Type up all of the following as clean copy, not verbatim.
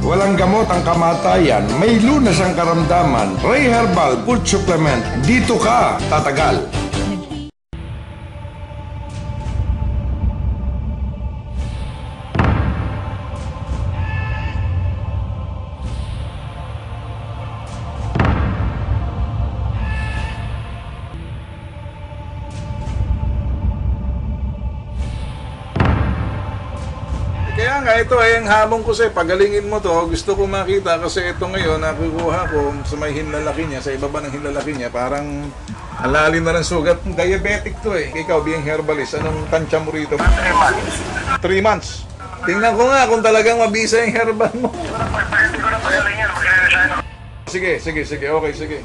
Walang gamot ang kamatayan, may lunas ang karamdaman. Ray Herbal Food Supplement, dito ka tatagal. Kaya nga, ito ay ang hamon ko sa'yo. Pagalingin mo to. Gusto ko makita kasi ito ngayon, nakukuha ko sa may hinlalaki niya, sa ibaba ng hinlalaki niya, parang alalim na ng sugat. Diabetic to eh. Ikaw, being herbalist, anong tansya mo rito? 3 months. 3 months. Tingnan ko nga kung talagang mabisa yung herbal mo. Pwede ko na pagalingin. Magre-resign ako. Sige. Okay, sige.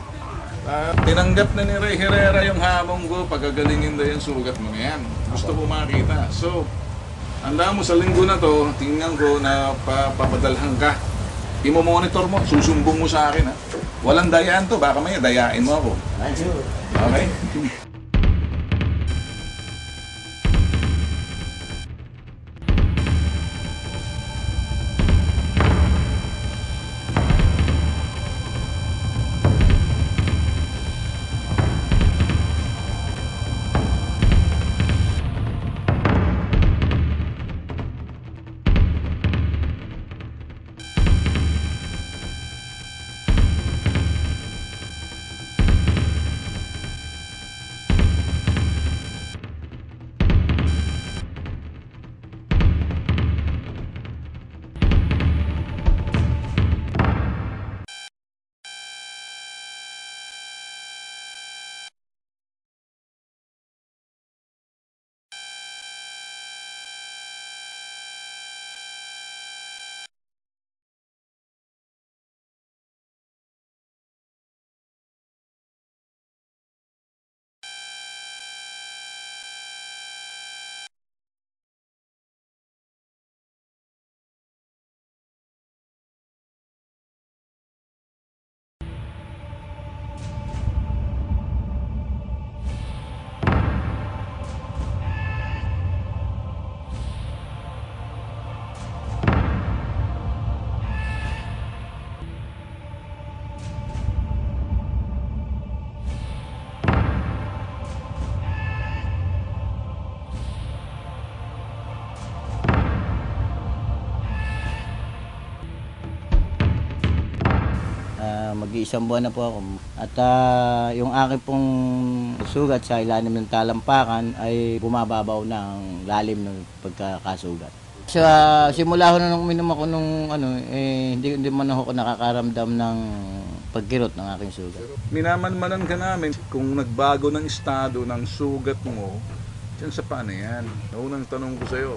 Tinanggap na ni Ray Herrera yung hamon ko. Pagagalingin daw yung sugat mo na yan. Gusto ko makita. So, handa mo sa linggo na to, tingnan ko na papadalhan ka. Imo-monitor mo, susumbong mo sa akin ha. Walang dayaan to, baka may dayain mo ako. Okay? Mag-iisang buwan na po ako. At yung aking pong sugat sa ilalim ng talampakan ay bumababaw na ang lalim ng pagkakasugat. Sa simula ko na nung uminom ako nung hindi man ako nakakaramdam ng pagkirot ng aking sugat. Minamanmanan ka namin kung nagbago ng estado ng sugat mo, dyan sa paano yan? Unang tanong ko sa'yo,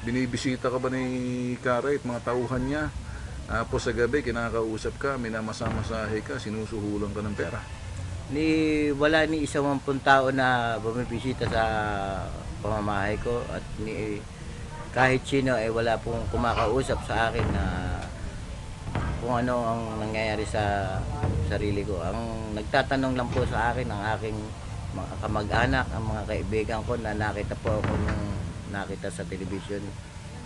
binibisita ka ba ni Karay at mga tauhan niya? Tapos sa gabi, kinakausap ka, minamasa-masahe ka, sinusuhulan ka ng pera. Wala ni isang mampung tao na bumibisita sa pamamahay ko at kahit sino ay wala pong kumakausap sa akin na kung ano ang nangyayari sa sarili ko. Ang nagtatanong lang po sa akin ang aking mga kamag-anak, ang mga kaibigan ko na nakita po ako nung nakita sa television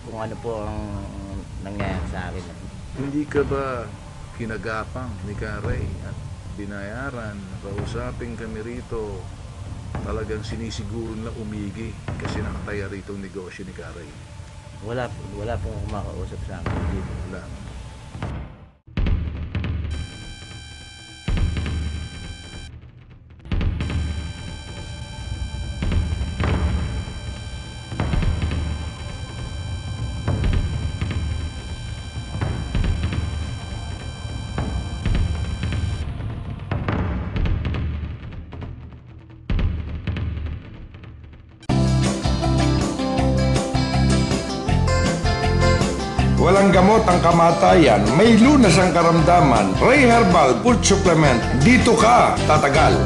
kung ano po ang nangyayari sa akin. Hindi ka ba kinagapang ni Karay at binayaran, kausapin kami rito, talagang sinisiguro na umigi kasi nakataya rito ang negosyo ni Karay? Wala pong kumakausap sa akin dito. Wala. Walang gamot ang kamatayan, may lunas ang karamdaman. Ray Herbal Food Supplement, dito ka tatagal.